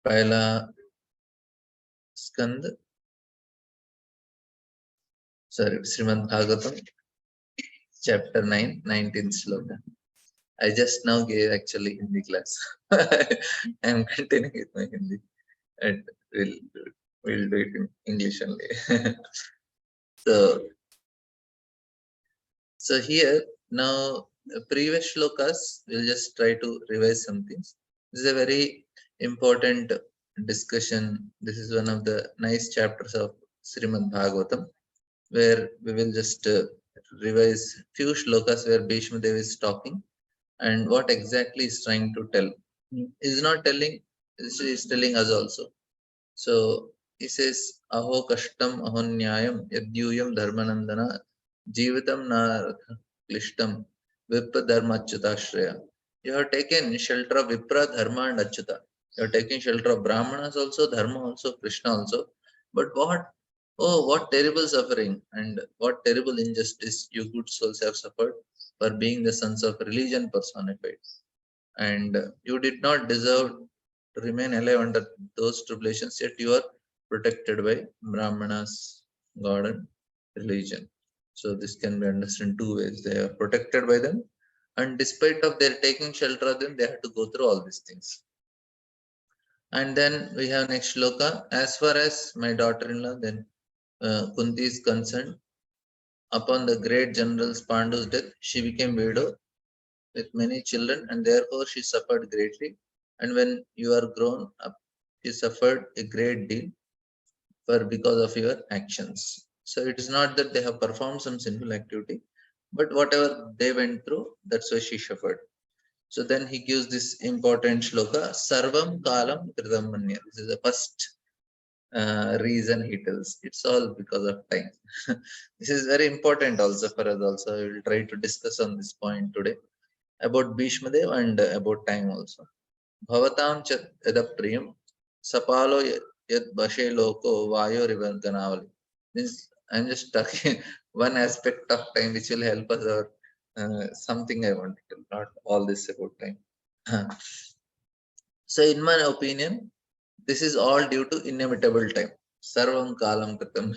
पहला स्कंद Shrimad Bhagavatam chapter 9 19th sloka. I just now gave actually Hindi class. I am continuing with my Hindi and we'll do it in English only. So here now previous shlokas we'll just try to revise some things. This is a very important discussion. This is one of the nice chapters of Srimad Bhagavatam where we will just revise few shlokas where Bhishma Dev is talking and what exactly is trying to tell. He is not telling, he is telling us also. So he says, Aho kashtam aho nyayam yadyuyam dharmanandana jivitam na klishtam vipra dharma achyutashraya. You have taken shelter of Vipra, Dharma and Achyuta. You have taken shelter of Brahmanas also, Dharma also, Krishna also. But what terrible suffering and what terrible injustice you good souls have suffered for being the sons of religion personified. And you did not deserve to remain alive under those tribulations, yet you are protected by Brahmanas, God and religion. So this can be understood in two ways. They are protected by them, and despite of their taking shelter of them, they had to go through all these things. And then we have next shloka. As far as my daughter-in-law, then Kunti is concerned, upon the great general's Pandu's death, she became widow with many children, and therefore she suffered greatly. And when you are grown up, she suffered a great deal for because of your actions. So it is not that they have performed some sinful activity, but whatever they went through, that's why she suffered. So then he gives this important shloka, Sarvam Kalam Kritam Manya. This is the first reason he tells. It's all because of time. This is very important also for us also. I will try to discuss on this point today about Bhishma Dev and about time also. Bhavatam chat edapriyam sapalo yad bashe loko vayo rivanganavali. Means I'm just talking one aspect of time which will help us or something I want to tell, not all this about time. So in my opinion, this is all due to inevitable time. Sarvam kalam kritam.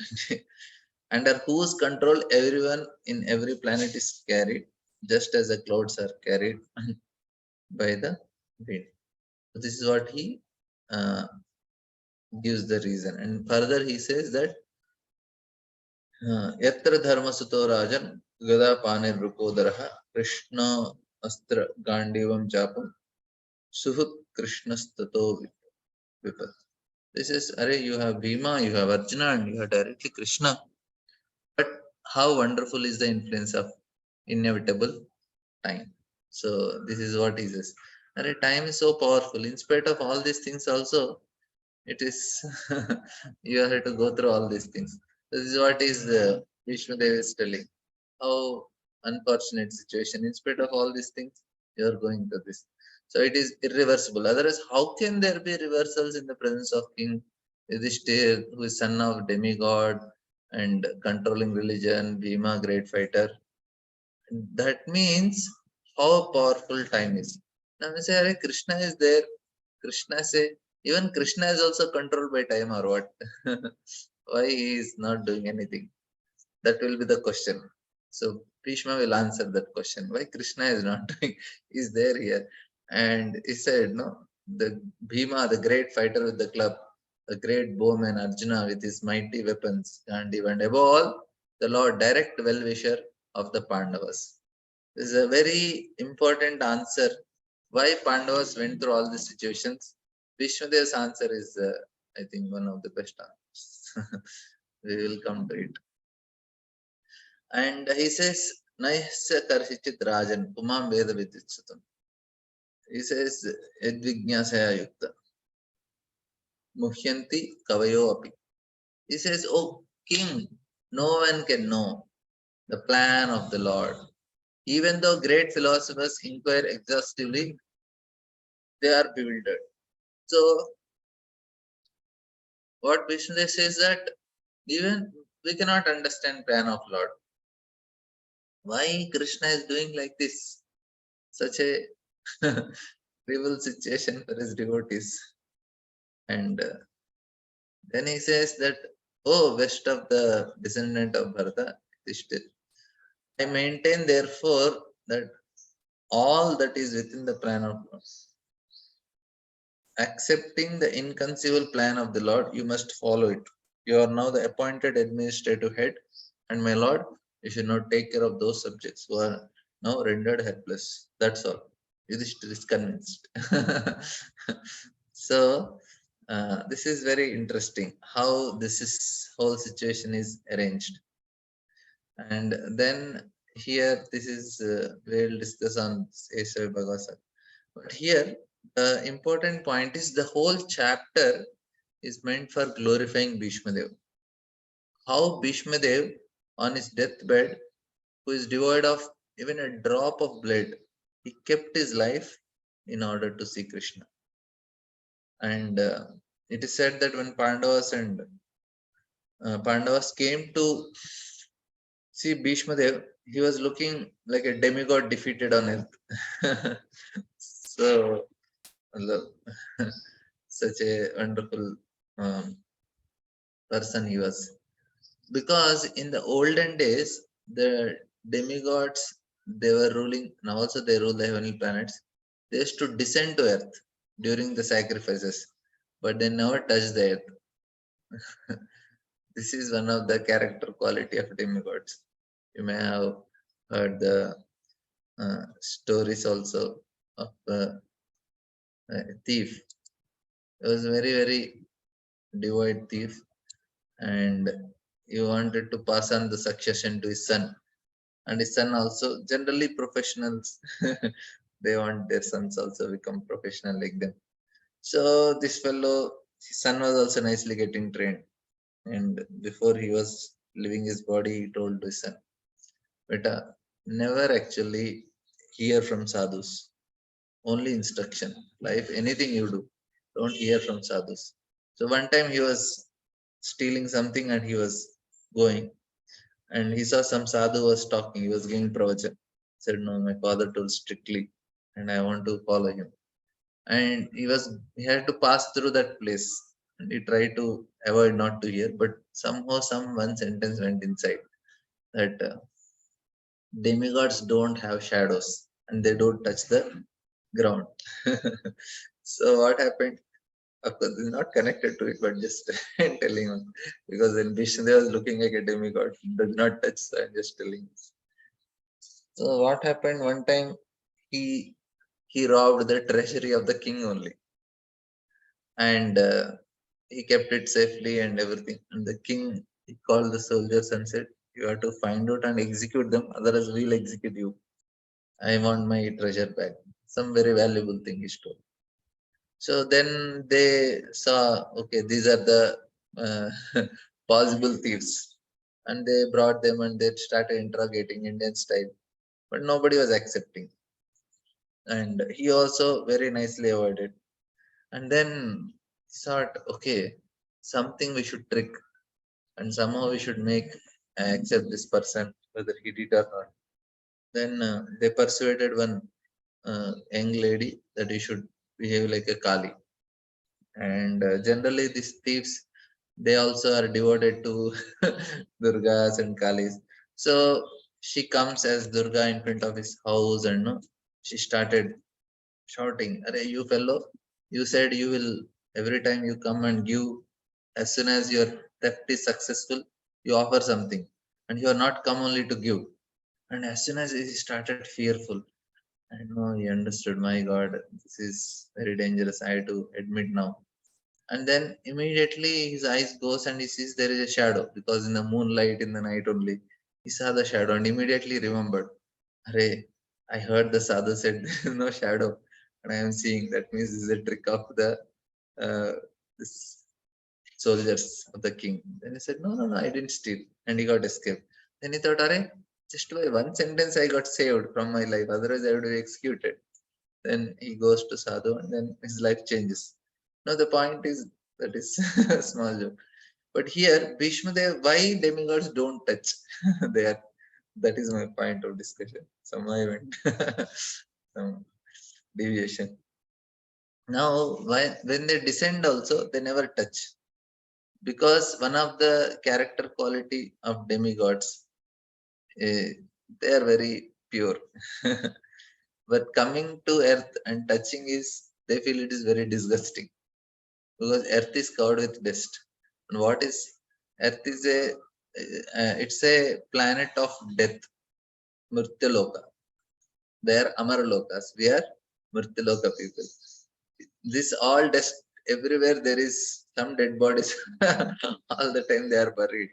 Under whose control everyone in every planet is carried, just as the clouds are carried by the wind. So this is what he gives the reason. And further he says that Yatra dharma suto rajan gada panir rukodaraha Krishna astra gandivam chapam suhut Krishnastato vipat. This is, Are, you have Bhima, you have Arjuna, and you have directly Krishna. But how wonderful is the influence of inevitable time. So this is what he says. Are, time is so powerful. In spite of all these things also, it is you have to go through all these things. This is what is Vishnu Dev is telling. How unfortunate situation. In spite of all these things, you are going through this. So it is irreversible. Otherwise, how can there be reversals in the presence of King Yudhishthir, who is son of demigod and controlling religion, Bhima, great fighter? That means how powerful time is. Now we say, Arey, Krishna is there. Krishna say, even Krishna is also controlled by time or what? Why he is not doing anything? That will be the question. So Bhishma will answer that question. Why Krishna is not doing? Is there here? And he said, no, the Bhima, the great fighter with the club, the great bowman Arjuna with his mighty weapons, and even above all, the Lord, direct well-wisher of the Pandavas. This is a very important answer. Why Pandavas went through all these situations? Vishnudeva's answer is, I think, one of the best answers. We will come to it. And he says, Naisya Karhichit Rajan, Umam Veda Viditsatam. He says, Edvignasaya Yukta. Muhyanti Kavayo Api. He says, oh king, no one can know the plan of the Lord. Even though great philosophers inquire exhaustively, they are bewildered. So, what Vishnu says that even we cannot understand plan of Lord. Why Krishna is doing like this? Such a trivial situation for his devotees. And then he says that, oh, best of the descendant of Bharata, Yudhishthir, I maintain therefore that all that is within the plan of God, accepting the inconceivable plan of the Lord, you must follow it. You are now the appointed administrative head, and my Lord, you should not take care of those subjects who are now rendered helpless. That's all. Yudhishthir is convinced. So, this is very interesting how whole situation is arranged. And then here, this is we'll discuss on Esai Bhagavasa. But here, the important point is the whole chapter is meant for glorifying Bhishma Dev. How Bhishma Dev, on his deathbed, who is devoid of even a drop of blood, he kept his life in order to see Krishna. And it is said that when Pandavas came to see Bhishma Dev, he was looking like a demigod defeated on earth. So, such a wonderful person he was. Because in the olden days, the demigods, they were ruling, now also they rule the heavenly planets. They used to descend to earth during the sacrifices, but they never touched the earth. This is one of the character quality of demigods. You may have heard the stories also of a thief. He was very, very devoid thief, and he wanted to pass on the succession to his son. And his son also, generally professionals, they want their sons also become professional like them. So this fellow, his son was also nicely getting trained. And before he was leaving his body, he told his son, Beta, never actually hear from sadhus. Only instruction. Life, anything you do, don't hear from sadhus. So one time he was stealing something and he was going, and he saw some sadhu was talking. He was giving pravachan. Said, "No, my father told strictly, and I want to follow him." And he had to pass through that place, and he tried to avoid not to hear, but somehow some one sentence went inside that demigods don't have shadows and they don't touch the ground. So what happened? Of course, it's not connected to it, but just telling you, because when Vishnu was looking like a demigod, he does not touch. So I'm just telling. So what happened one time? He he robbed the treasury of the king only, and he kept it safely and everything. And the king, he called the soldiers and said, "You have to find out and execute them, otherwise we'll execute you. I want my treasure back." Some very valuable thing he stole. So then they saw, okay, these are the uh, possible thieves. And they brought them and they started interrogating Indian style. But nobody was accepting. And he also very nicely avoided. And then he thought, okay, something we should trick. And somehow we should make accept this person, whether he did or not. Then they persuaded one young lady that he should behave like a Kali. And generally these thieves, they also are devoted to Durgas and Kalis. So she comes as Durga in front of his house, and no, she started shouting, "Arey, you fellow, you said you will, every time you come and give, as soon as your theft is successful, you offer something, and you are not come only to give." And as soon as he started fearful, I know he understood, my God, this is very dangerous, I have to admit now. And then immediately his eyes goes and he sees there is a shadow, because in the moonlight in the night only he saw the shadow, and immediately remembered, "Arey, I heard the sadhu said there is no shadow, and I am seeing, that means this is a trick of the uh, this soldiers of the king." Then he said, "No, no, no, I didn't steal," and he got escaped. Then he thought, "Arey, just by one sentence I got saved from my life, otherwise I would be executed." Then he goes to sadhu, and then his life changes. Now the point is, that is a small joke. But here, Bhishma Dev, why demigods don't touch? They are, that is my point of discussion. Some I went some deviation. Now when they descend also, they never touch, because one of the character quality of demigods, eh, they are very pure. But coming to earth and touching is, they feel it is very disgusting, because earth is covered with dust. And what is earth is a, it's a planet of death, murtyaloka. They are amaralokas, we are murtyaloka people. This all dust, everywhere there is some dead bodies. All the time they are buried,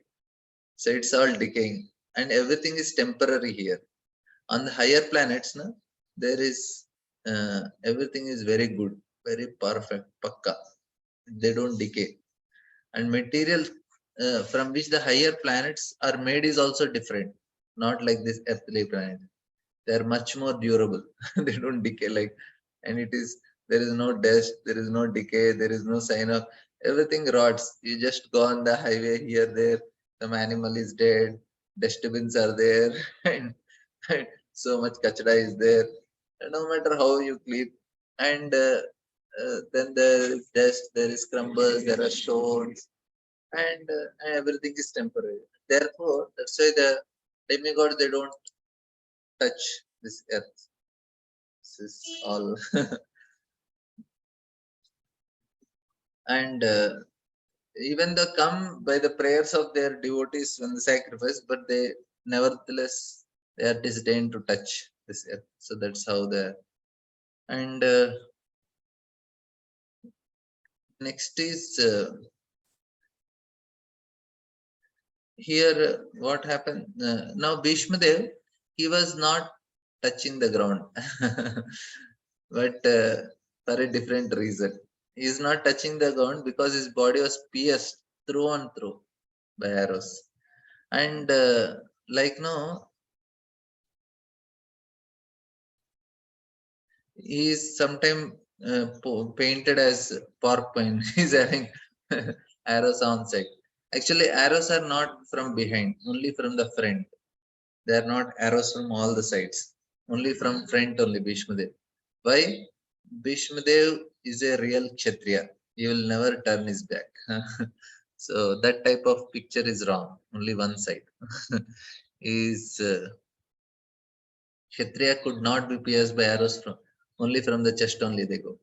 so it's all decaying, and everything is temporary here. On the higher planets, no, there is, everything is very good, very perfect, pakka. They don't decay. And material, from which the higher planets are made is also different, not like this earthly planet. They are much more durable. They don't decay like, and it is, there is no dust, there is no decay, there is no sign of, everything rots. You just go on the highway here, there, some animal is dead, dustbins are there, and so much kachada is there, and no matter how you clean. And then there is dust, there is crumbles, there are stones, and everything is temporary. Therefore, that's why the demigods, they don't touch this earth. This is all. And even they come by the prayers of their devotees when they sacrifice, but they nevertheless, they are disdained to touch this earth. So that's how the. And next is, here, what happened, now Bhishma Dev, he was not touching the ground. But for a different reason. He is not touching the ground because his body was pierced through and through by arrows. And like no, he is sometimes painted as pork pine. He's having arrows on side. Actually, arrows are not from behind, only from the front. They are not arrows from all the sides, only from front only. Bhishmadev. Why? Bhishmadev is a real Kshatriya. He will never turn his back. So that type of picture is wrong. Only one side. Is Kshatriya could not be pierced by arrows from, only from the chest only they go.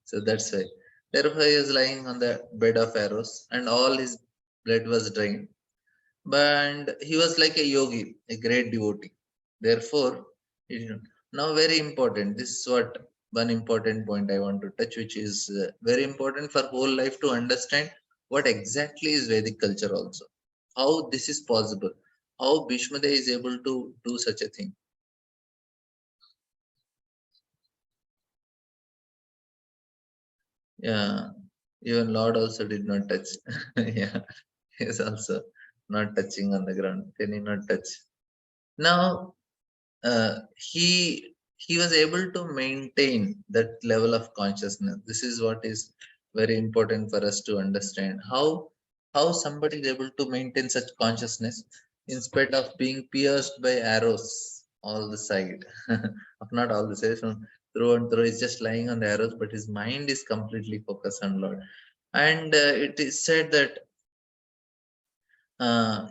So that's why. Therefore, he was lying on the bed of arrows, and all his blood was drained. But he was like a yogi, a great devotee. Therefore, now very important. This is what one important point I want to touch, which is very important for whole life to understand what exactly is Vedic culture also. How this is possible. How Bhishma is able to do such a thing. Yeah, even Lord also did not touch. Yeah, he is also not touching on the ground. Can he not touch? Now, he was able to maintain that level of consciousness. This is what is very important for us to understand. How somebody is able to maintain such consciousness in spite of being pierced by arrows all the side. Of not all the sides, from through and through. He's just lying on the arrows, but his mind is completely focused on Lord. And it is said that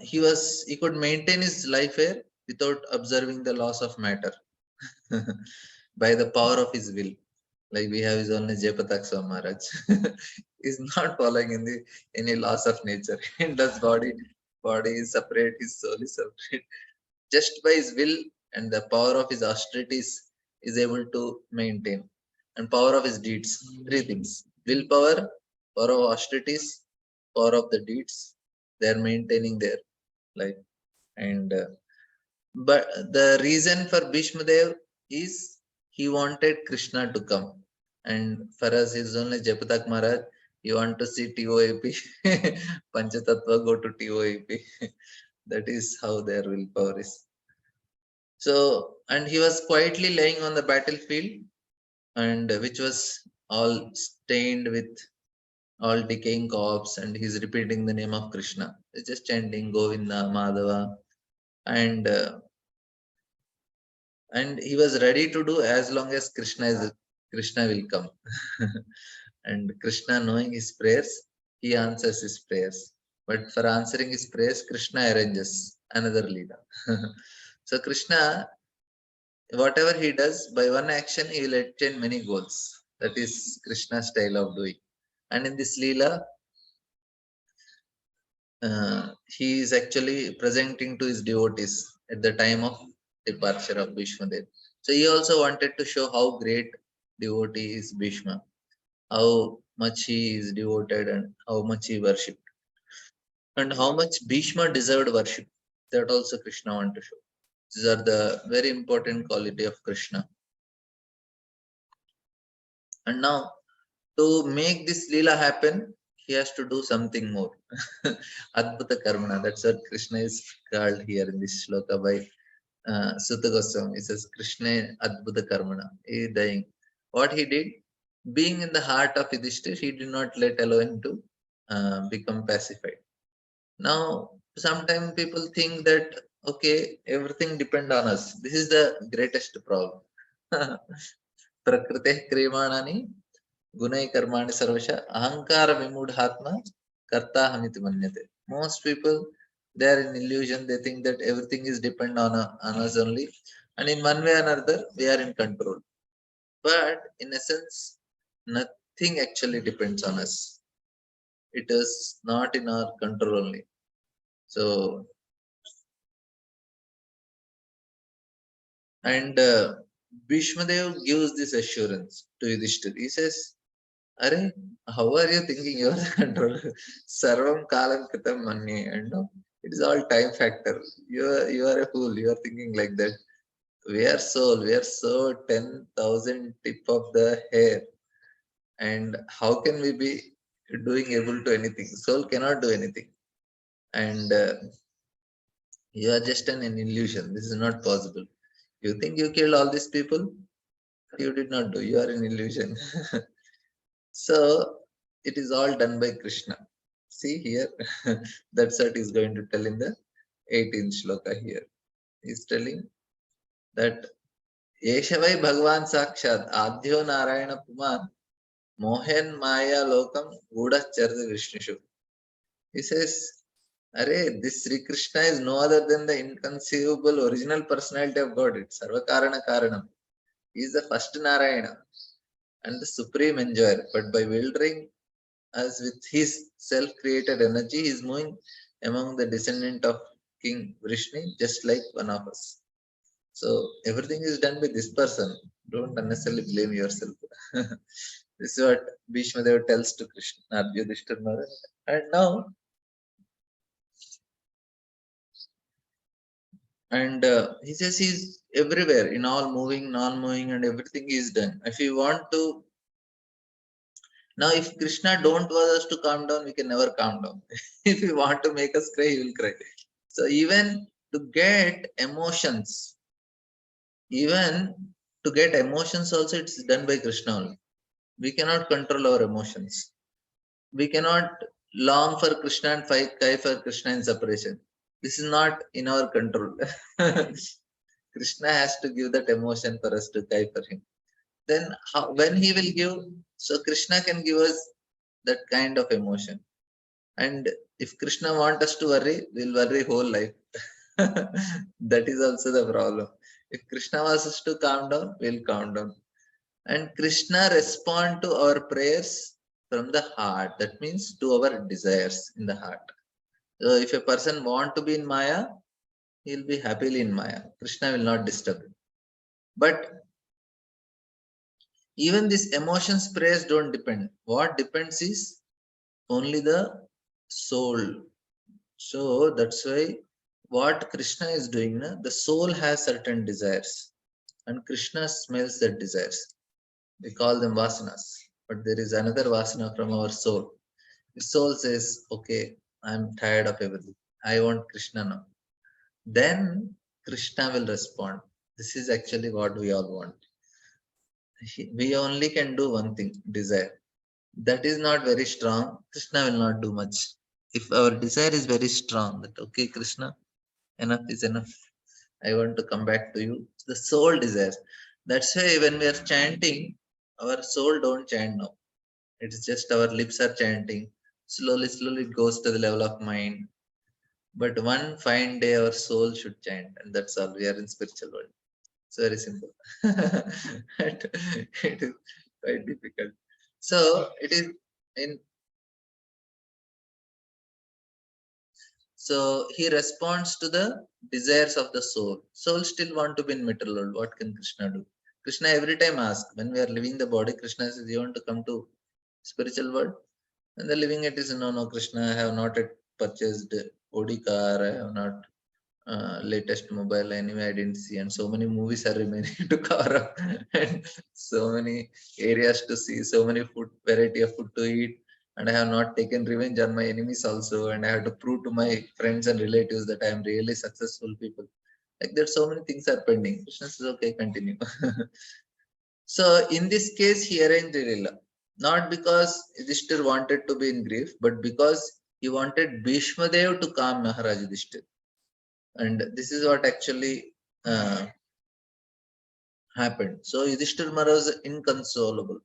he could maintain his life here without observing the laws of matter. By the power of his will. Like we have his only Japataksa Maharaj. He's not following any laws of nature. In this body is separate, his soul is separate. Just by his will and the power of his austerities is able to maintain. And power of his deeds. Three things. Willpower, power of austerities, power of the deeds. They are maintaining their life. And but the reason for Bhishmadev is he wanted Krishna to come. And for us, it's only Japatak Maharaj. You want to see TOAP, Panchatattva, go to TOAP. That is how their willpower is. So, and he was quietly laying on the battlefield, and which was all stained with all decaying corpse, and he's repeating the name of Krishna. He's just chanting Govinda, Madhava, and he was ready to do as long as Krishna is Krishna will come. And Krishna, knowing his prayers, he answers his prayers. But for answering his prayers, Krishna arranges another Leela. So Krishna, whatever he does, by one action, he will attain many goals. That is Krishna's style of doing. And in this Leela, he is actually presenting to his devotees at the time of departure of Bhishmadev. So he also wanted to show how great devotee is Bhishma, how much he is devoted and how much he worshipped, and how much Bhishma deserved worship. That also Krishna want to show. These are the very important quality of Krishna. And now, to make this Leela happen, he has to do something more. Adbhuta Karmana, that's what Krishna is called here in this shloka by Sutta Goswami. He says, Krishna Adbhuta Karmana. He is dying. What he did, being in the heart of Yudhishthir, he did not let allow him to become pacified. Now, sometimes people think that, okay, everything depends on us. This is the greatest problem. Prakrite krimanani gunai karmani sarvasha ahankara vimudhatma karta hamiti manyate. Most people, they are in illusion. They think that everything is depend on us only. And in one way or another, we are in control. But in essence, nothing actually depends on us. It is not in our control only. So, and Bhishmadev gives this assurance to Yudhishthir. He says, Are, how are you thinking you are the controller? Sarvam kalam kritam manye. And no, it is all time factor. You are a fool. You are thinking like that. We are soul. We are so 10,000 tip of the hair. And how can we be doing able to anything? Soul cannot do anything. And you are just an illusion. This is not possible. You think you killed all these people? You did not do. You are an illusion. So it is all done by Krishna. See here, that's what he's going to tell in the 18th shloka here. He's telling that Yeshavai Bhagavan Sakshat Adhyo Narayana Puman Mohen Maya Lokam Guda Chardi Vishnishu. He says, Are, this Sri Krishna is no other than the inconceivable original personality of God. It's Sarvakarana Karanam. He is the first Narayana and the supreme enjoyer. But by wielding as with his self-created energy, he is moving among the descendant of King Vrishni, just like one of us. So everything is done by this person. Don't unnecessarily blame yourself. This is what Bhishma Deva tells to Krishna, not Yudhishthira Maharaj. And now, and he says he's everywhere, in all moving, non-moving, and everything is done. If you want to, now if Krishna don't want us to calm down, we can never calm down. If you want to make us cry, he will cry. So even to get emotions, even to get emotions also, it's done by Krishna only. We cannot control our emotions. We cannot long for Krishna and cry for Krishna in separation. This is not in our control. Krishna has to give that emotion for us to cry for him. Then when he will give, so Krishna can give us that kind of emotion. And if Krishna wants us to worry, we'll worry whole life. That is also the problem. If Krishna wants us to calm down, we'll calm down. And Krishna respond to our prayers from the heart. That means to our desires in the heart. So if a person want to be in Maya, he'll be happily in Maya. Krishna will not disturb him. But even these emotions prayers don't depend. What depends is only the soul. So that's why what Krishna is doing, the soul has certain desires and Krishna smells that desires. We call them vasanas, but there is another vasana from our soul. The soul says, okay, I'm tired of everything. I want Krishna now. Then Krishna will respond. This is actually what we all want. We only can do one thing, desire. That is not very strong. Krishna will not do much. If our desire is very strong, that okay, Krishna, enough is enough. I want to come back to you. The soul desires. That's why when we are chanting, Our soul don't chant now. It's just our lips are chanting. Slowly, slowly it goes to the level of mind. But one fine day our soul should chant, and that's all. We are in spiritual world. It's very simple. It is quite difficult. So it is in. So he responds to the desires of the soul. Soul still want to be in material world. What can Krishna do? Krishna every time asks, when we are leaving the body, Krishna says, you want to come to spiritual world? And the living it is, no, no, Krishna, I have not yet purchased Audi car, I have not latest mobile anyway, I didn't see, and so many movies are remaining to cover up, and so many areas to see, so many food, variety of food to eat, and I have not taken revenge on my enemies also, and I have to prove to my friends and relatives that I am really successful people. Like that, so many things are pending. Krishna says, okay, continue. So in this case, he arranged the Lila, not because Yudhishthir wanted to be in grief, but because he wanted Bhishma Dev to calm Maharaj Yudhishthir. And this is what actually happened. So Yudhishthir Maharaj was inconsolable.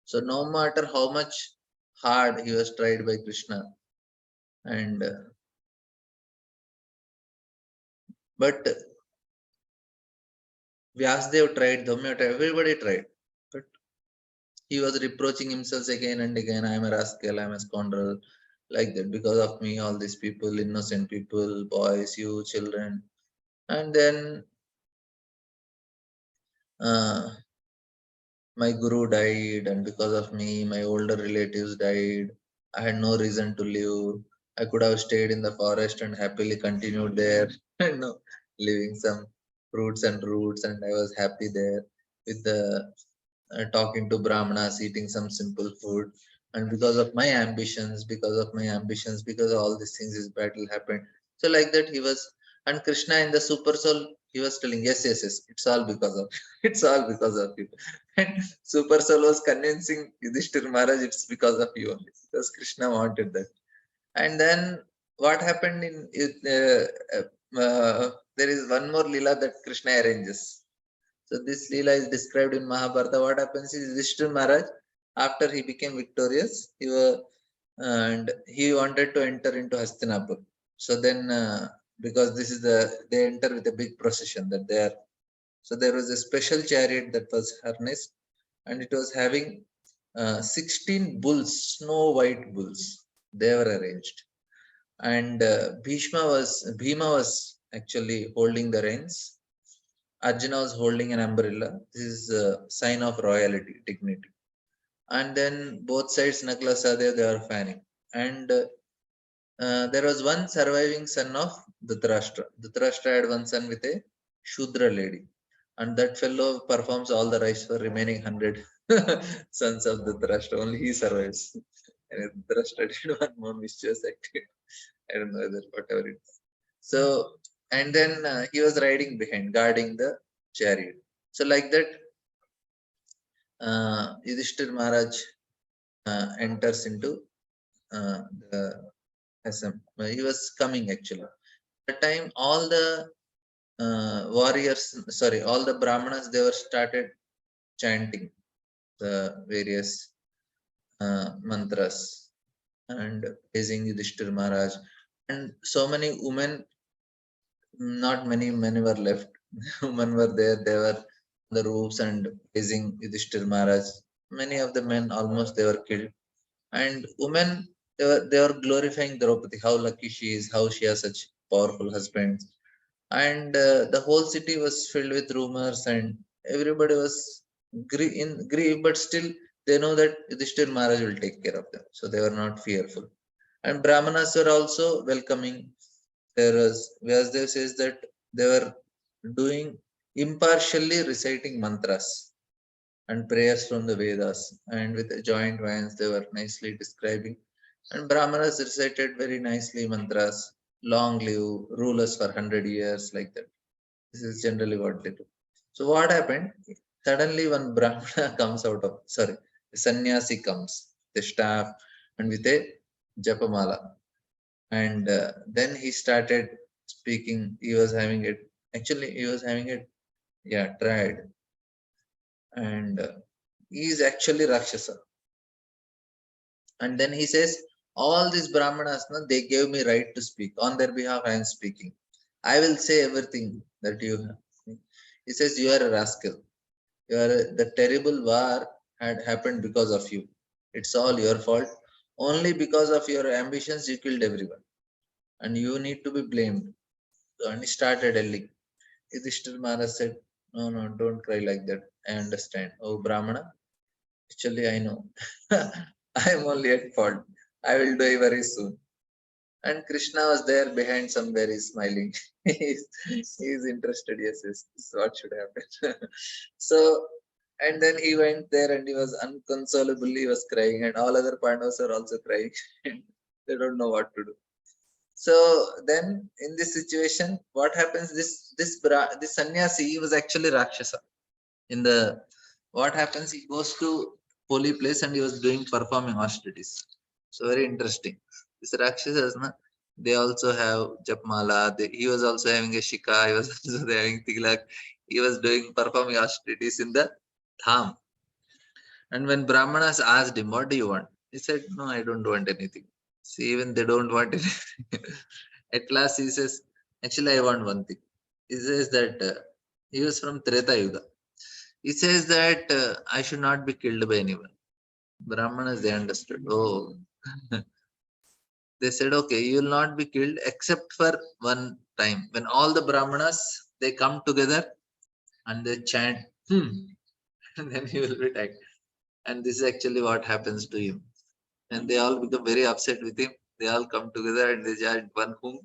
So no matter how much hard he was tried by Krishna, and but Vyasdev tried, Dhamya tried, everybody tried, but he was reproaching himself again and again. I am a rascal, I am a scoundrel, like that. Because of me, all these people, innocent people, boys, you, children, and then uh, my guru died, and because of me my older relatives died. I had no reason to live. I could have stayed in the forest and happily continued there, you know, living some fruits and roots, and I was happy there with the talking to brahmanas, eating some simple food. And because of my ambitions, because of all these things, this battle happened. So like that he was. And Krishna in the super soul, he was telling, yes, yes, yes, it's all because of it's all because of you. And super soul was convincing Yudhishthir Maharaj, it's because of you only, because Krishna wanted that. And then what happened in there is one more lila that Krishna arranges. So this Leela is described in Mahabharata. What happens is Vishnu Maharaj, after he became victorious, and he wanted to enter into Hastinapur. So then, because this is they enter with a big procession that they are. So there was a special chariot that was harnessed, and it was having 16 bulls, snow white bulls. They were arranged, and Bhima was actually holding the reins. Arjuna was holding an umbrella. This is a sign of royalty, dignity. And then both sides, Nakla Sadev, they are fanning. And there was one surviving son of Dhritarashtra. Dhritarashtra had one son with a Shudra lady. And that fellow performs all the rites for remaining 100 sons of Dhritarashtra. Only he survives. And Dhritarashtra did one more mischievous activity. I don't know whether whatever it is. So, and then he was riding behind, guarding the chariot. So, like that, Yudhishthir Maharaj enters into the SM. He was coming actually. At the time, all the warriors, sorry, all the Brahmanas, they were started chanting the various mantras and praising Yudhishthir Maharaj. And so many women, not many men were left. Women were there. They were on the roofs and praising Yudhishthir Maharaj. Many of the men almost they were killed. And women, they were glorifying Draupadi, how lucky she is, how she has such powerful husbands. And the whole city was filled with rumors, and everybody was in grief, but still they know that Yudhishthir Maharaj will take care of them. So they were not fearful. And Brahmanas were also welcoming. There was Vyasdev says that they were doing impartially reciting mantras and prayers from the Vedas, and with joint vines they were nicely describing. And Brahmanas recited very nicely mantras, long live, rule us for 100 years, like that. This is generally what they do. So what happened? Suddenly one Brahmana comes out of, sorry, a sannyasi comes, the staff, and with a japamala. And then he started speaking. He was having it, actually, he was having it, yeah, tried. And He is actually Rakshasa. And then he says, all these Brahmanas, no, they gave me right to speak. On their behalf, I am speaking. I will say everything that you have. He says, you are a rascal. The terrible war had happened because of you. It's all your fault. Only because of your ambitions, you killed everyone. And you need to be blamed. And he started yelling. Yudhishthir Maharaj said, no, no, don't cry like that. I understand. Oh, Brahmana, actually, I know. I am only at fault. I will die very soon. And Krishna was there behind somewhere, he's smiling. He's interested. Yes, yes, this is what should happen. So, and then he went there and he was unconsolable. He was crying, and all other Pandavas are also crying. They don't know what to do. So then, in this situation, what happens? This sannyasi, he was actually Rakshasa. In the what happens? He goes to holy place and he was doing performing austerities. So very interesting. This Rakshasas, na, they also have Japmala. He was also having a Shika. He was also having Tiglak. He was doing performing austerities in the Dham. And when Brahmanas asked him, what do you want? He said, no, I don't want anything. See, even they don't want anything. At last he says, actually, I want one thing. He says that he was from Treta Yuga. He says that I should not be killed by anyone. Brahmanas, they understood. Oh, they said, okay, you will not be killed except for one time. When all the Brahmanas, they come together and they chant, and then he will be tagged. And this is actually what happens to him. And they all become very upset with him. They all come together and they chant one hum,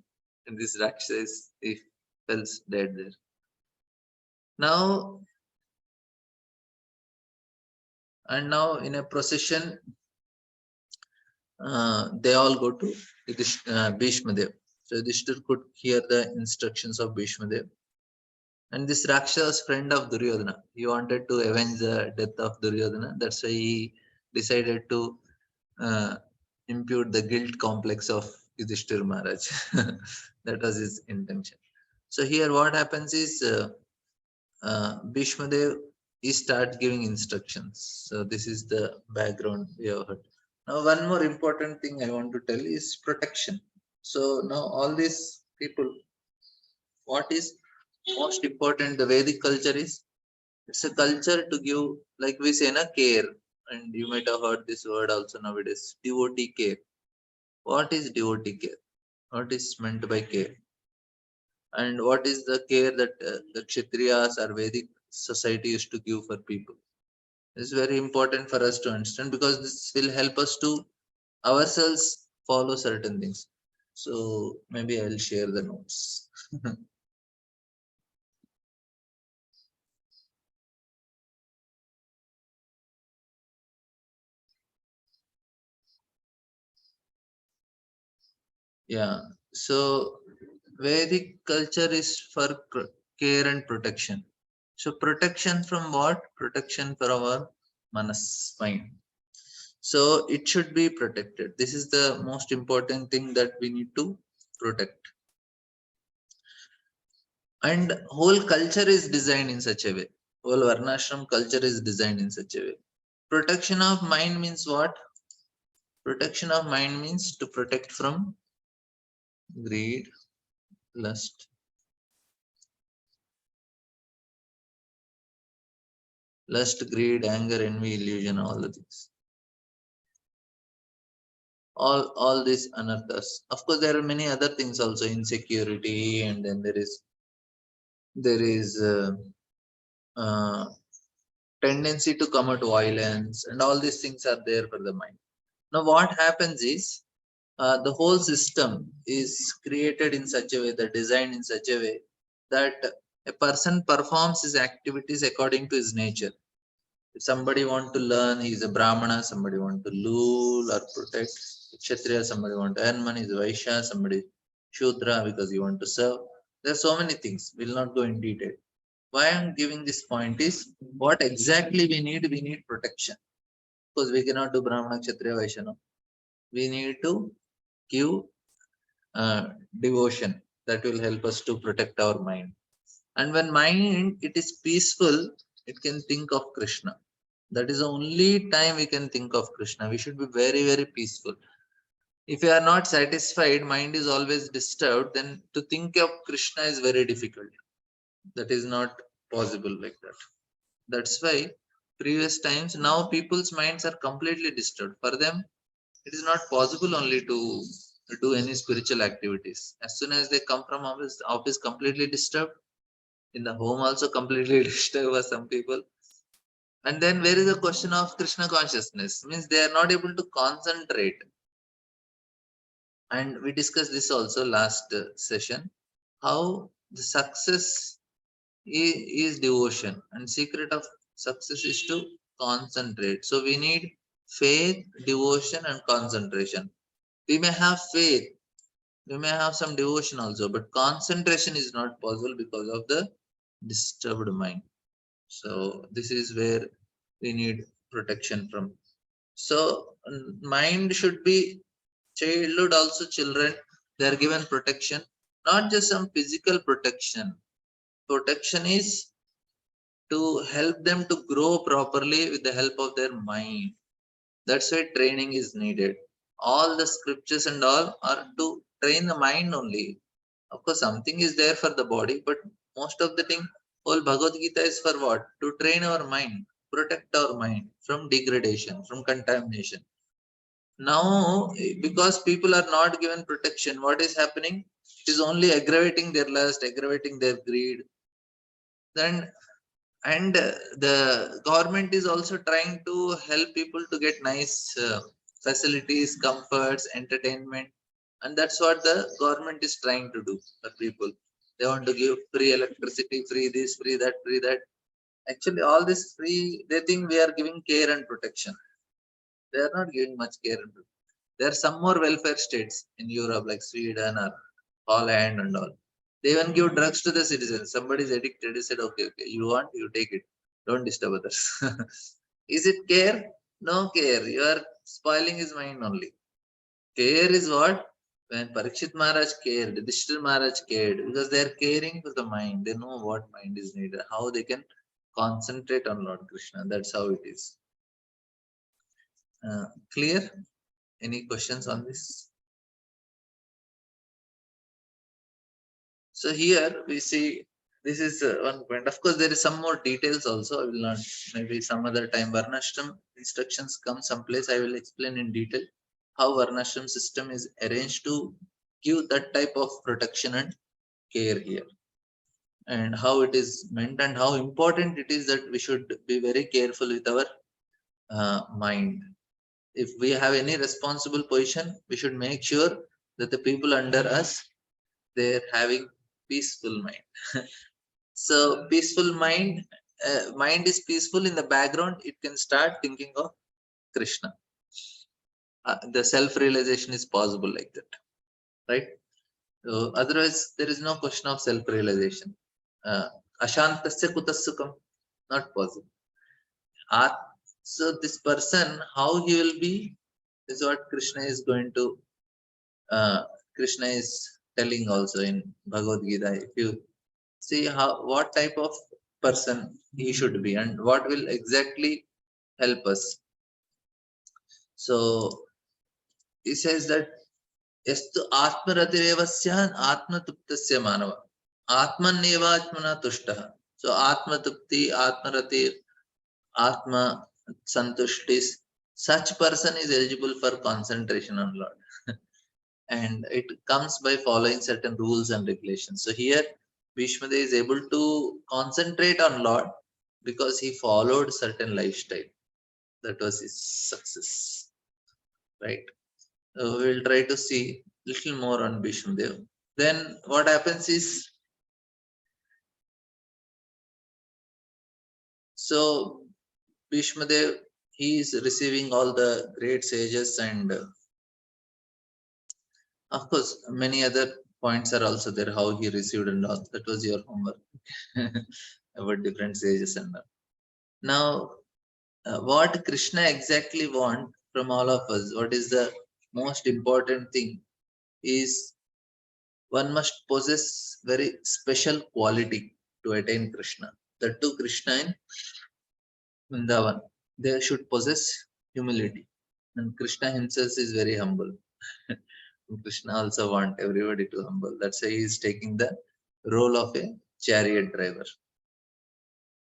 and this Rakshasa he falls dead there. Now, and now in a procession, they all go to Bhishma Dev. So Yudhishthir could hear the instructions of Bhishma Dev. And this Rakshasa was friend of Duryodhana. He wanted to avenge the death of Duryodhana. That's why he decided to uh, impute the guilt complex of Yudhishthir Maharaj. That was his intention. So here what happens is Bhishma Dev, he starts giving instructions. So this is the background we have heard. Now one more important thing I want to tell is protection. So now all these people, what is most important, the Vedic culture is, it's a culture to give, like we say, na, care. And you might have heard this word also nowadays, devotee care. What is devotee care? What is meant by care? And what is the care that the Kshatriyas or Vedic society used to give for people? It's very important for us to understand because this will help us to ourselves follow certain things. So maybe I'll share the notes. Yeah. So Vedic culture is for care and protection. So protection from what? Protection for our manas, mind. So it should be protected. This is the most important thing that we need to protect. And whole culture is designed in such a way. Whole Varnashram culture is designed in such a way. Protection of mind means what? Protection of mind means to protect from greed, lust, greed, anger, envy, illusion, all the things. All these anarthas. Of course, there are many other things also, insecurity, and then there is uh, tendency to commit violence, and all these things are there for the mind. Now, what happens is the whole system is created in such a way, the design in such a way that a person performs his activities according to his nature. If somebody want to learn, he is a Brahmana. Somebody want to rule or protect. Kshatriya, somebody want to earn money, is Vaishya. Somebody Shudra because you want to serve. There are so many things. We'll not go in detail. Why I'm giving this point is what exactly we need. We need protection because we cannot do Brahmana, Kshatriya, Vaishya. No. We need to give devotion that will help us to protect our mind. And when mind it is peaceful, it can think of Krishna. That is the only time we can think of Krishna. We should be very, very peaceful. If you are not satisfied, mind is always disturbed, then to think of Krishna is very difficult. That is not possible like that. That's why previous times, now people's minds are completely disturbed. For them, it is not possible only to do any spiritual activities. As soon as they come from office completely disturbed, in the home also completely disturbed for some people. And then where is the question of Krishna consciousness? Means they are not able to concentrate. And we discussed this also last session, how the success is devotion, and secret of success is to concentrate. So we need faith, devotion, and concentration. We may have faith, we may have some devotion also, but concentration is not possible because of the disturbed mind. So this is where we need protection from. So mind should be, childhood also, children, they are given protection, not just some physical protection. Protection is to help them to grow properly with the help of their mind. That's why training is needed. All the scriptures and all are to train the mind only. Of course, something is there for the body, but most of the thing, whole Bhagavad Gita is for what? To train our mind, protect our mind from degradation, from contamination. Now, because people are not given protection, what is happening? It is only aggravating their lust, aggravating their greed. Then, and the government is also trying to help people to get nice facilities, comforts, entertainment, and that's what the government is trying to do for people. They want to give free electricity, free this, free that, free that. Actually, all this free, they think we are giving care and protection. They are not giving much care and protection. There are some more welfare states in Europe, like Sweden or Holland and all. They even give drugs to the citizens. Somebody is addicted. He said, okay, okay, you want, you take it. Don't disturb others. Is it care? No care. You are spoiling his mind only. Care is what? When Parikshit Maharaj cared, Yudhishthira Maharaj cared, because they are caring for the mind. They know what mind is needed, how they can concentrate on Lord Krishna. That's how it is. Clear? Any questions on this? So here we see, this is one point. Of course, there is some more details also. I will not, maybe some other time. Varnashram instructions come someplace. I will explain in detail how Varnashram system is arranged to give that type of protection and care here, and how it is meant, and how important it is that we should be very careful with our mind. If we have any responsible position, we should make sure that the people under us, they're having peaceful mind. So peaceful mind, mind is peaceful. In the background, it can start thinking of Krishna. The self-realization is possible like that, right? So otherwise, there is no question of self-realization. Ashantasya kutasukam, not possible. So this person, how he will be, is what Krishna is going to. Krishna is telling also in Bhagavad Gita. If you see how, what type of person he should be, and what will exactly help us. So he says that yastu atmaratirevasya atmatuptasya manava atmaneva atmana tushtaha. So atmatupti, atmarati, atma santushtis, such person is eligible for concentration on Lord. And it comes by following certain rules and regulations. So here Bhishma is able to concentrate on Lord because he followed certain lifestyle. That was his success, right? We'll try to see little more on Bhishma Dev. Then what happens is, so Bhishma Dev, he is receiving all the great sages, and of course many other points are also there, how he received and all. That was your homework. About different sages and all. Now, what Krishna exactly want from all of us, what is the most important thing, is one must possess very special quality to attain Krishna. That too, Krishna in Vrindavan. they should possess humility. And Krishna himself is very humble. Krishna also want everybody to humble. That's why he is taking the role of a chariot driver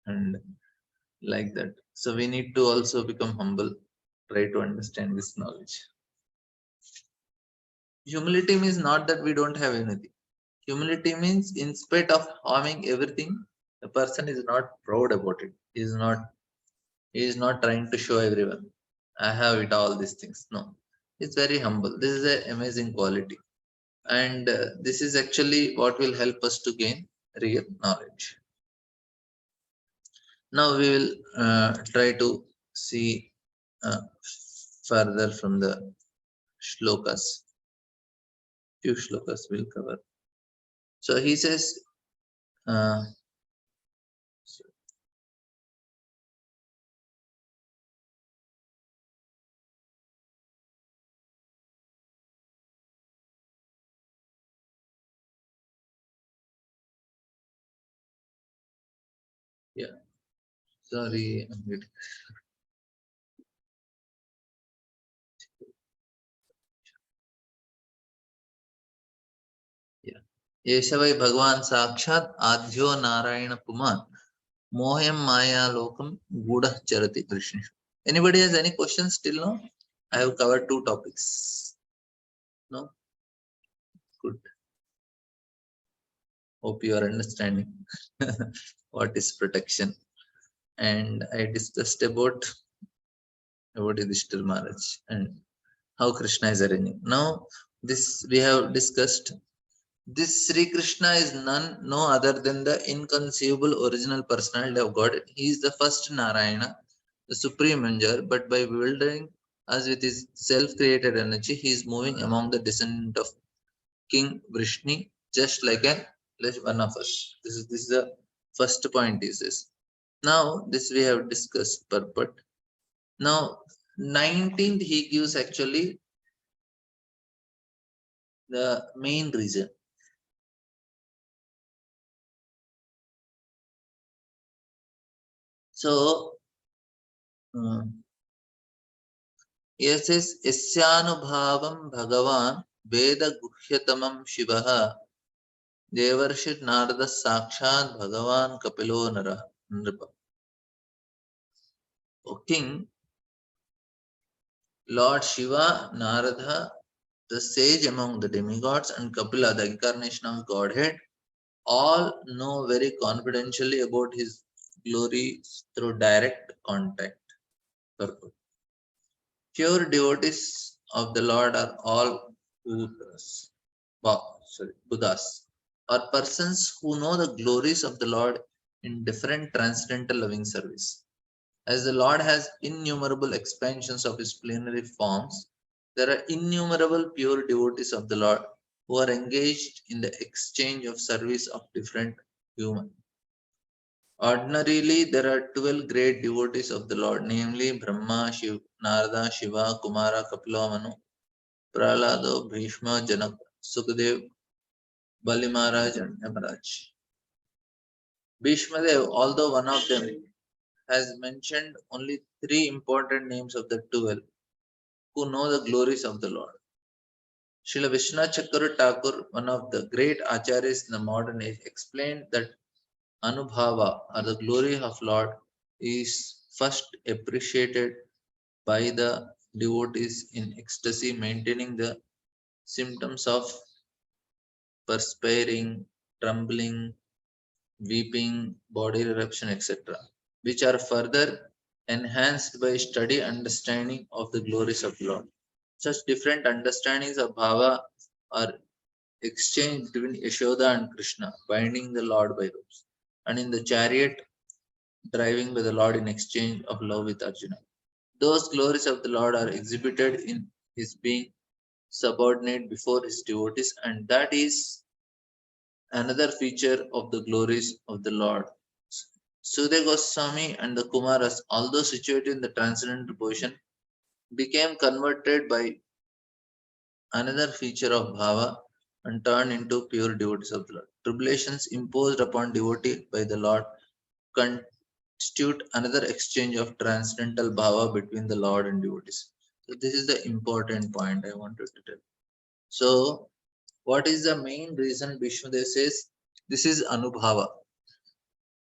and like that. So we need to also become humble, try to understand this knowledge. Humility means not that we don't have anything. Humility means in spite of having everything, the person is not proud about it. He is not trying to show everyone. I have it all these things. No. It's very humble. This is an amazing quality. And this is actually what will help us to gain real knowledge. Now we will try to see uh, further from the shlokas. Few shlokas will cover. So he says, uh, yeah, sorry, yeah. Yeshavai Bhagavan Sakshat Adhyo Narayana Puman Mohyam Maya Lokam Gudah Charati Krishna. Anybody has any questions till now? I have covered two topics. No? Good. Hope you are understanding what is protection. And I discussed about Yudhishthira Maharaj and how Krishna is arranging. Now, this we have discussed. This Sri Krishna is none no other than the inconceivable original personality of God. He is the first Narayana, the supreme enjoyer, but by bewildering us with his self-created energy, he is moving among the descendant of King Vrishni, just like one of us. This is the first point. Is this now? This we have discussed purport. Now, 19th he gives actually the main reason. So, yes, is Yasyanubhavam Bhagavan Veda Guhyatamam Shivaha Devarshit Narada Sakshat Bhagavan Kapilo Nripa. O King, Lord Shiva, Narada, the sage among the demigods, and Kapila, the incarnation of Godhead, all know very confidentially about his glory through direct contact. Purport. Pure devotees of the Lord are all Buddhas, or persons who know the glories of the Lord in different transcendental loving service. As the Lord has innumerable expansions of his plenary forms, there are innumerable pure devotees of the Lord who are engaged in the exchange of service of different human. Ordinarily, there are 12 great devotees of the Lord, namely Brahma, Narada, Shiva, Kumara, Kapila, Manu, Prahlado, Bhishma, Janak, Sukadev, Bali Maharaj, and Yamaraj. Bhishmadev, although one of them, has mentioned only three important names of the 12 who know the glories of the Lord. Srila Vishnu Chakra Thakur, one of the great acharyas in the modern age, explained that Anubhava, or the glory of Lord, is first appreciated by the devotees in ecstasy, maintaining the symptoms of perspiring, trembling, weeping, body eruption, etc., which are further enhanced by study understanding of the glories of the Lord. Such different understandings of bhava are exchanged between Yashoda and Krishna, binding the Lord by ropes, and in the chariot, driving by the Lord in exchange of love with Arjuna. Those glories of the Lord are exhibited in his being subordinate before his devotees, and that is another feature of the glories of the Lord. Sudha Goswami and the Kumaras, although situated in the transcendental position, became converted by another feature of bhava and turned into pure devotees of the Lord. Tribulations imposed upon devotee by the Lord constitute another exchange of transcendental bhava between the Lord and devotees. So this is the important point I wanted to tell. So what is the main reason Vishnudev says this is Anubhava?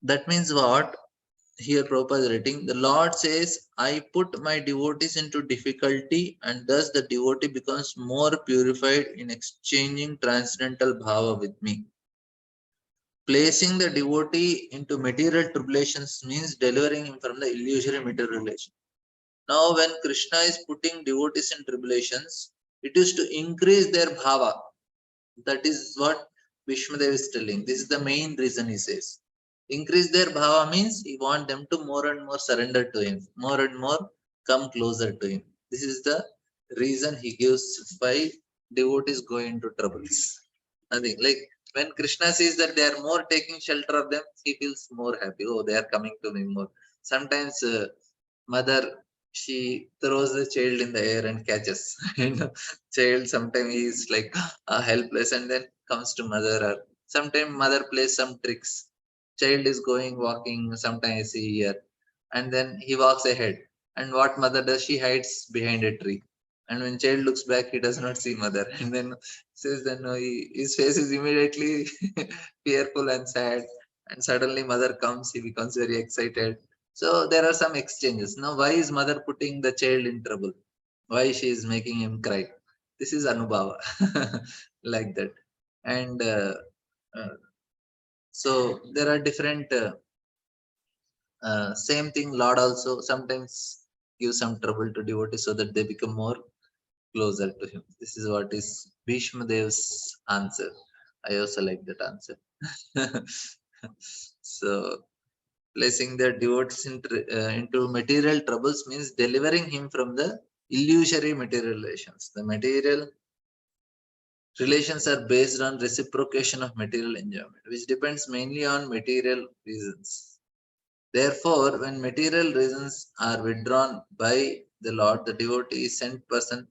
That means what? Here Prabhupada is writing, the Lord says, I put my devotees into difficulty and thus the devotee becomes more purified in exchanging transcendental bhava with me. Placing the devotee into material tribulations means delivering him from the illusory material relation. Now, when Krishna is putting devotees in tribulations, it is to increase their bhava. That is what Vishmadev is telling. This is the main reason he says. Increase their bhava means he wants them to more and more surrender to him, more and more come closer to him. This is the reason he gives why devotees go into troubles. Nothing like when Krishna sees that they are more taking shelter of them, he feels more happy. Oh, they are coming to me more. Sometimes mother she throws the child in the air and catches. You know, child sometimes he is like helpless and then comes to mother. Or sometimes mother plays some tricks. Child is going walking. Sometimes I see here, and then he walks ahead. And what mother does? She hides behind a tree. And when child looks back, he does not see mother. And then says that no, his face is immediately fearful and sad. And suddenly mother comes, he becomes very excited. So there are some exchanges. Now, why is mother putting the child in trouble? Why she is making him cry? This is Anubhava, like that. And uh, so there are different. Same thing, Lord also sometimes gives some trouble to devotees so that they become more closer to him. This is what is Bhishma Dev's answer. I also like that answer. So, placing the devotees into material troubles means delivering him from the illusory material relations. The material relations are based on reciprocation of material enjoyment, which depends mainly on material reasons. Therefore, when material reasons are withdrawn by the Lord, the devotee is sent person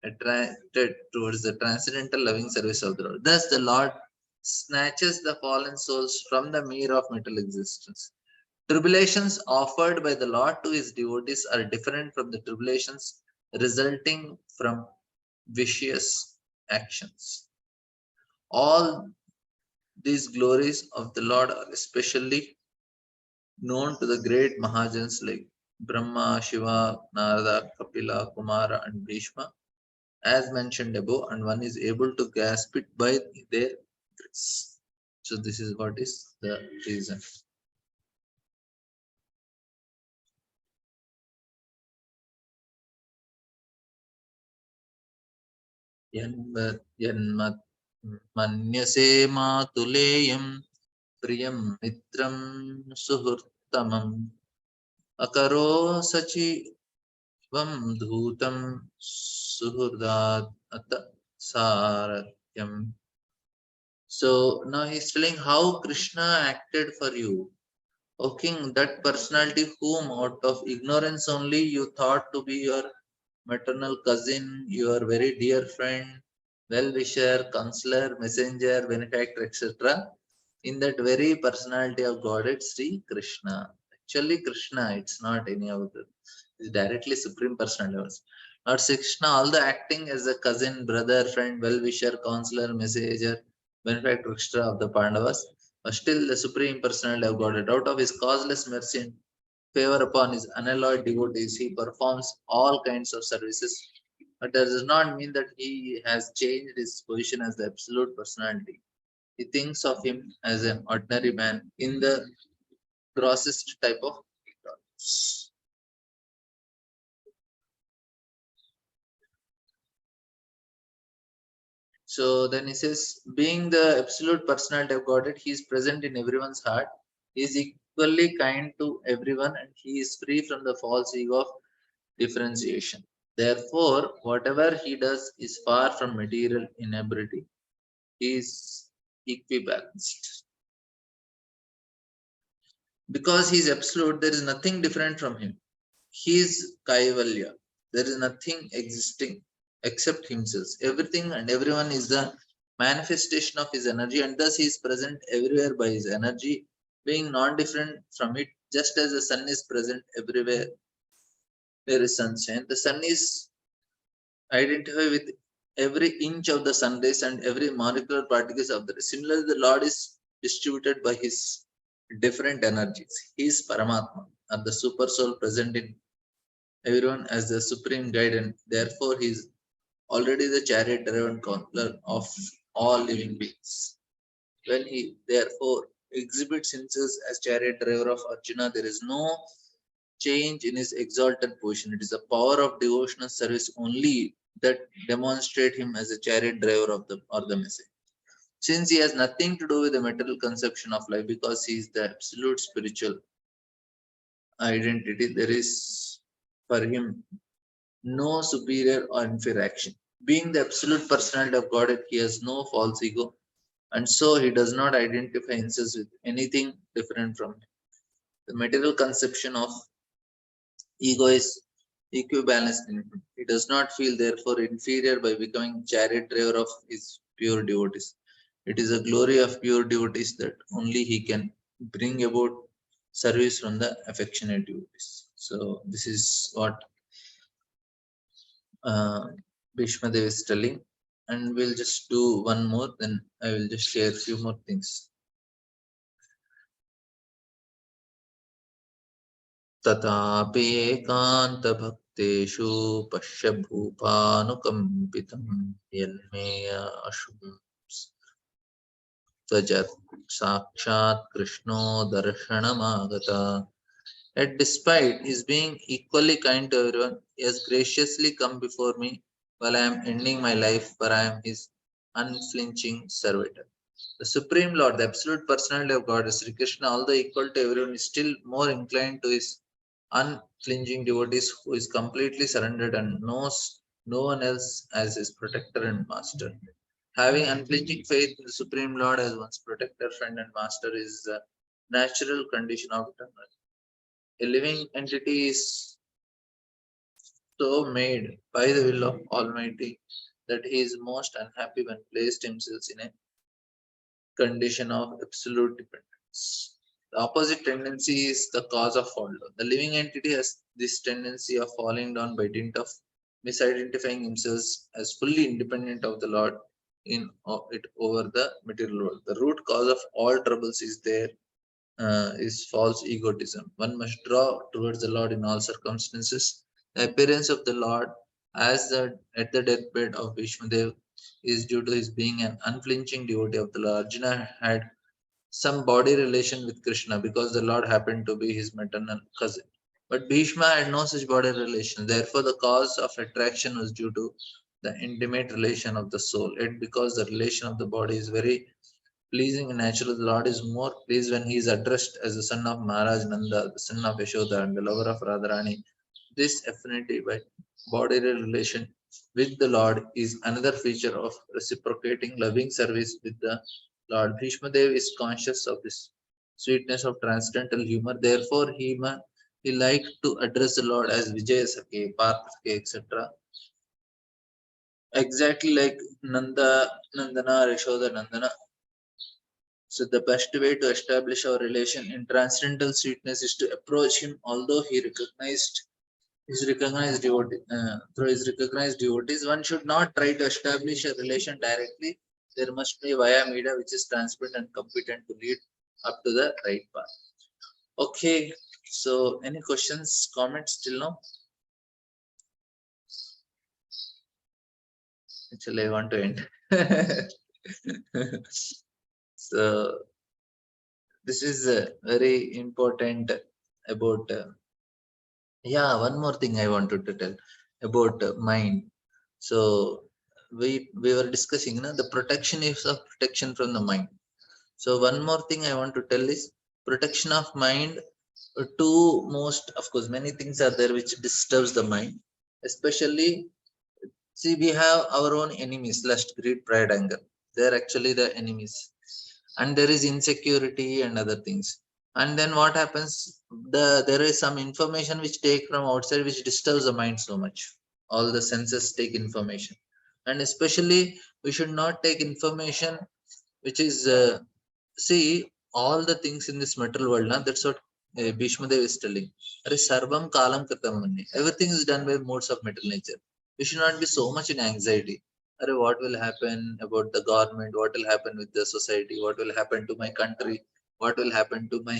attracted towards the transcendental loving service of the Lord. Thus, the Lord snatches the fallen souls from the mere of material existence. Tribulations offered by the Lord to his devotees are different from the tribulations resulting from vicious actions. All these glories of the Lord are especially known to the great Mahajans like Brahma, Shiva, Narada, Kapila, Kumara, and Bhishma, as mentioned above, and one is able to grasp it by their grace. So, this is what is the reason. यन्मत् मन्यसे मातुलेयं प्रियं मित्रं सुहृत्तमम् अकरो सचिवं धूतं सुहृदात् अत सारथ्यम्. So now he's telling how Krishna acted for you. O king, that personality whom out of ignorance only you thought to be your maternal cousin, your very dear friend, well-wisher, counselor, messenger, benefactor, etc. In that very personality of Godhead, Sri Krishna. Actually, Krishna, it's not any of the, it's directly Supreme Personality. Lord Krishna, all the acting as a cousin, brother, friend, well-wisher, counselor, messenger, benefactor, etc. of the Pandavas, but still the Supreme Personality of Godhead. Out of his causeless mercy and favor upon his unalloyed devotees, he performs all kinds of services. But that does not mean that he has changed his position as the absolute personality. He thinks of him as an ordinary man in the grossest type of ignorance. So then he says, being the absolute personality of Godhead, he is present in everyone's heart. He is equally kind to everyone and he is free from the false ego of differentiation. Therefore, whatever he does is far from material inability. He is equibalanced. Because he is absolute, there is nothing different from him. He is Kaivalya. There is nothing existing except himself. Everything and everyone is the manifestation of his energy, and thus he is present everywhere by his energy, being non different from it. Just as the sun is present everywhere there is sunshine, the sun is identified with every inch of the sun rays and every molecular particles of the rays. Similarly, the Lord is distributed by his different energies. He is Paramatma, or the super soul present in everyone as the supreme guide, and therefore he is already the chariot driver and controller of all living beings. When he therefore exhibits himself as chariot driver of Arjuna, there is no change in his exalted position. It is the power of devotional service only that demonstrate him as a chariot driver of the or the message. Since he has nothing to do with the material conception of life, because he is the absolute spiritual identity, there is for him no superior or inferior action. Being the absolute personality of Godhead, he has no false ego, and so he does not identify himself with anything different from him. The material conception of ego is equibalanced in him. He does not feel therefore inferior by becoming chariot driver of his pure devotees. It is a glory of pure devotees that only he can bring about service from the affectionate devotees. So this is what uh, Bhishma Dev is telling, and we'll just do one more. Then I will just share a few more things. तथापि एकान्तभक्तेषु पश्य भूपानुकम्पितं यन्मेय अशुभं त्वजत् साक्षात् कृष्णो दर्शनमागता. Yet despite his being equally kind to everyone, he has graciously come before me while I am ending my life, for I am his unflinching servitor. The Supreme Lord, the absolute personality of God, Sri Krishna, although equal to everyone, is still more inclined to his unflinching devotees who is completely surrendered and knows no one else as his protector and master. Having unflinching faith in the Supreme Lord as one's protector, friend, and master is the natural condition of eternal. A living entity is so made by the will of Almighty that he is most unhappy when placed himself in a condition of absolute dependence. The opposite tendency is the cause of fall down. The living entity has this tendency of falling down by dint of misidentifying himself as fully independent of the Lord in it over the material world. The root cause of all troubles is there is false egotism. One must draw towards the Lord in all circumstances. The appearance of the Lord as at the deathbed of Bhishmadev is due to his being an unflinching devotee of the Lord. Arjuna had some body relation with Krishna because the Lord happened to be his maternal cousin. But Bhishma had no such body relation. Therefore, the cause of attraction was due to the intimate relation of the soul. Yet, because the relation of the body is very pleasing and natural, the Lord is more pleased when he is addressed as the son of Maharaj Nanda, the son of Yashoda, and the lover of Radharani. This affinity by bodily relation with the Lord is another feature of reciprocating loving service with the Lord. Bhishma Dev is conscious of this sweetness of transcendental humor. Therefore, he liked to address the Lord as Vijaya Sakhe, Parth Sakhe, etc. Exactly like Nandana, Yashoda Nandana. So the best way to establish our relation in transcendental sweetness is to approach him, although he recognized his recognized devotee through his recognized devotees. One should not try to establish a relation directly. There must be via media which is transparent and competent to lead up to the right path. Okay, so any questions, comments till now? Actually, I want to end. So this is very important about yeah, one more thing I wanted to tell about mind. So we were discussing, the protection is of protection from the mind. So one more thing I want to tell is protection of mind. Two most, of course, many things are there which disturbs the mind, especially. See, we have our own enemies: lust, greed, pride, anger. They're actually the enemies, and there is insecurity and other things. And then what happens, there is some information which take from outside which disturbs the mind so much. All the senses take information, and especially we should not take information which is see, all the things in this material world now, that's what Bhishma Dev is telling, "Are sarvam kalam kritam manni." Everything is done by modes of material nature. We should not be so much in anxiety. Are what will happen about the government? What will happen with the society? What will happen to my country? What will happen to my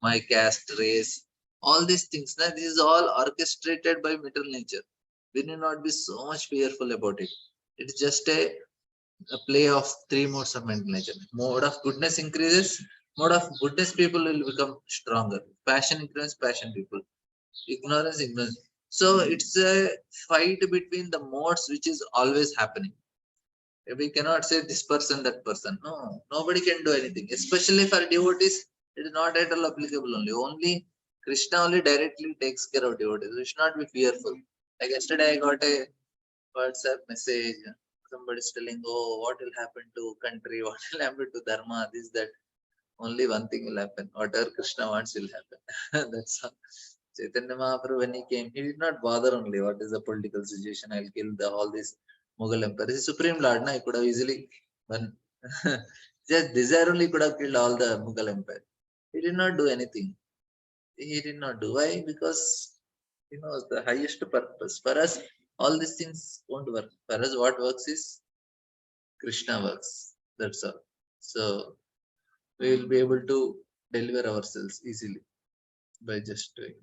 my caste, race? All these things. Now, this is all orchestrated by material nature. We need not be so much fearful about it. It's just a play of three modes of mental nature. Mode of goodness increases, mode of goodness people will become stronger. Passion increases, passion people. Ignorance, ignorance. So it's a fight between the modes which is always happening. We cannot say this person, that person. No, nobody can do anything. Especially for devotees, it is not at all applicable only. Only Krishna only directly takes care of devotees. We should not be fearful. Like yesterday I got a WhatsApp message. Somebody's telling, "Oh, what will happen to country? What will happen to dharma? This, that." Only one thing will happen. Whatever Krishna wants will happen. That's all. Chaitanya Mahaprabhu, when he came, he did not bother only what is the political situation. I'll kill all these Mughal empire. He's Supreme Lord, na? He could have easily one just desire only could have killed all the Mughal empire. He did not do anything. He did not do. Why? Because he knows the highest purpose. For us, all these things won't work. For us, what works is Krishna works. That's all. So we will be able to deliver ourselves easily by just doing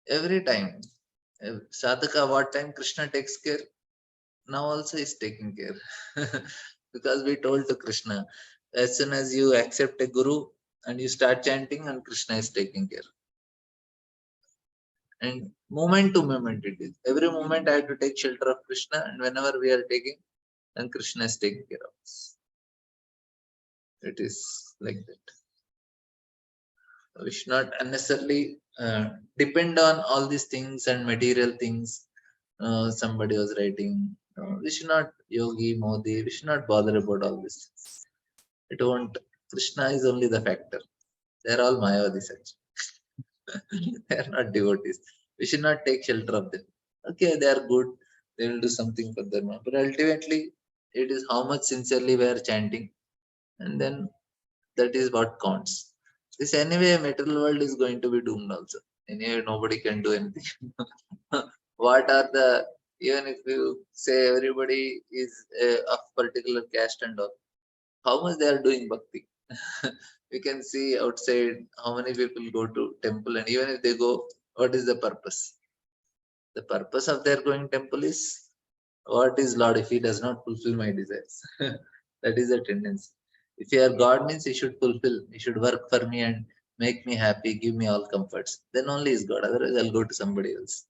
every time. Sadhaka, what time Krishna takes care? Now also is taking care. Because we told to Krishna, as soon as you accept a guru and you start chanting, and Krishna is taking care. And moment to moment it is. Every moment I have to take shelter of Krishna, and whenever we are taking, and Krishna is taking care of us. It is like that. We should not unnecessarily depend on all these things and material things. Somebody was writing. We should not Yogi, Modi. We should not bother about all this. It won't. Krishna is only the factor. They are all Mayavadis actually. They are not devotees. We should not take shelter of them. Okay, they are good. They will do something for them. But ultimately, it is how much sincerely we are chanting, and then that is what counts. This anyway, material world is going to be doomed also. Anyway, nobody can do anything. What are the, even if you say everybody is of particular caste and all, how much they are doing bhakti? We can see outside how many people go to temple, and even if they go, what is the purpose? The purpose of their going temple is, what is Lord if he does not fulfill my desires? That is the tendency. If you are God means he should fulfill, he should work for me and make me happy, give me all comforts. Then only is God. Otherwise, I'll go to somebody else.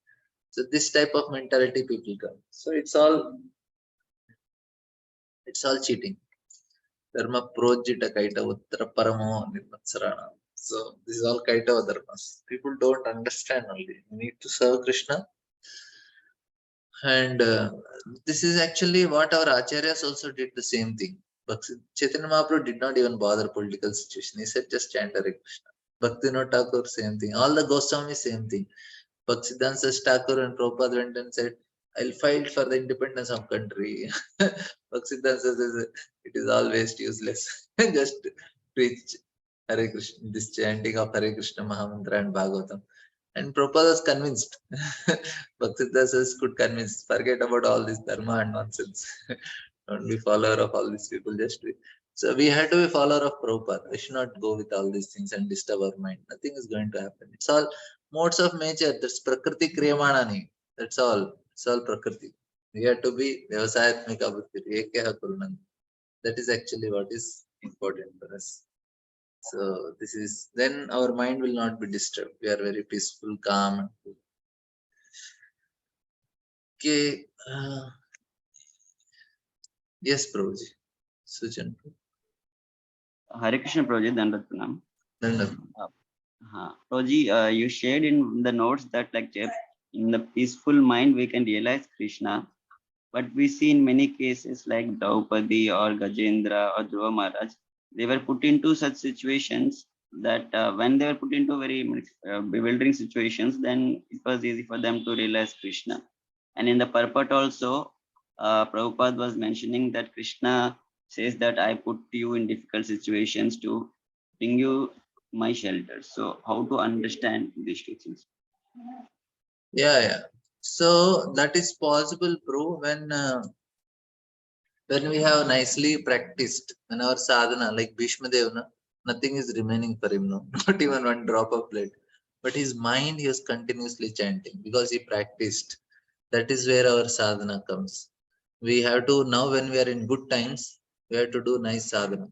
So this type of mentality people come. So it's all cheating. Dharma projita kaita uttara paramo nirmatsarana. So this is all kaita dharmas. People don't understand only. You need to serve Krishna. And this is actually what our acharyas also did the same thing. But Chaitanya Mahaprabhu did not even bother political situation. He said just chant Hare Krishna. Bhaktivinoda Thakur, same thing. All the Goswamis, same thing. Bhaktisiddhanta Thakur and Prabhupada went and said, I'll fight for the independence of country. Bhaktisiddhanta says it is always useless. Just preach Hare Krishna, this chanting of Hare Krishna Mahamantra and Bhagavatam. And Prabhupada was convinced. Bhaktisiddhanta could convince, forget about all this dharma and nonsense. Don't be follower of all these people. Just be. So we had to be follower of Prabhupada. We should not go with all these things and disturb our mind. Nothing is going to happen. It's all modes of nature. That's Prakriti Kriyamanani. That's all. It's all Prakriti. We have to be Vyavasayatmika Bhakti. Ekeha Kurunam. That is actually what is important for us. So this is, then our mind will not be disturbed. We are very peaceful, calm, and cool. Okay. Yes, Prabhuji. Sujan. Hare Krishna Prabhuji, Dandatpranam. Dandavat. Prabhuji, you shared in the notes that like in the peaceful mind we can realize Krishna, but we see in many cases like Draupadi or Gajendra or Dhruva Maharaj, they were put into such situations that when they were put into very bewildering situations, then it was easy for them to realize Krishna. And in the purport also, Prabhupada was mentioning that Krishna says that I put you in difficult situations to bring you my shelter. So how to understand these two things? Yeah. So that is possible, bro, when we have nicely practiced, when our sadhana, like Bhishma Devna, nothing is remaining for him, no, not even one drop of blood. But his mind, he was continuously chanting because he practiced. That is where our sadhana comes. We have to, now when we are in good times, we have to do nice sadhana,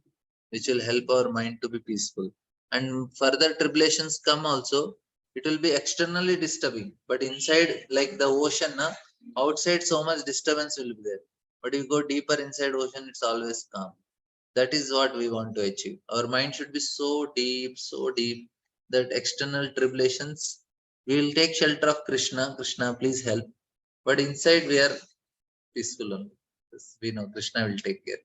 which will help our mind to be peaceful. And further tribulations come also, it will be externally disturbing. But inside, like the ocean, na, outside so much disturbance will be there. But if you go deeper inside ocean, it's always calm. That is what we want to achieve. Our mind should be so deep that external tribulations, we will take shelter of Krishna. Krishna, please help. But inside we are peaceful only. Yes, we know Krishna will take care.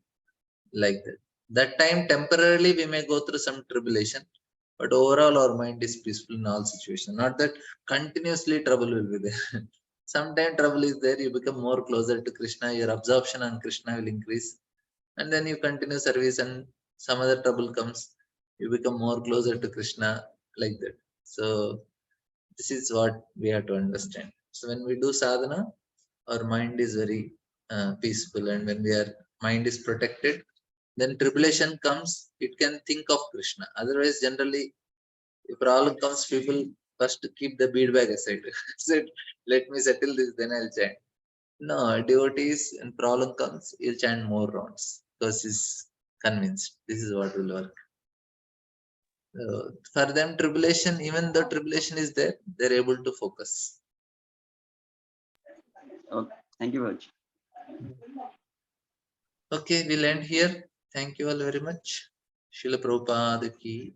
Like that. That time temporarily we may go through some tribulation, but overall our mind is peaceful in all situations. Not that continuously trouble will be there. Sometime trouble is there, you become more closer to Krishna, your absorption on Krishna will increase, and then you continue service and some other trouble comes, you become more closer to Krishna, like that. So this is what we have to understand. So when we do sadhana, our mind is very peaceful, and when we are mind is protected, then tribulation comes, it can think of Krishna. Otherwise, generally, if problem comes, people first keep the bead bag aside. Said, let me settle this, then I'll chant. No, devotees, and problem comes, he'll chant more rounds because he's convinced this is what will work. For them, tribulation, even though tribulation is there, they're able to focus. Okay, thank you very much. Okay, we'll end here. Thank you all very much. Srila Prabhupada ki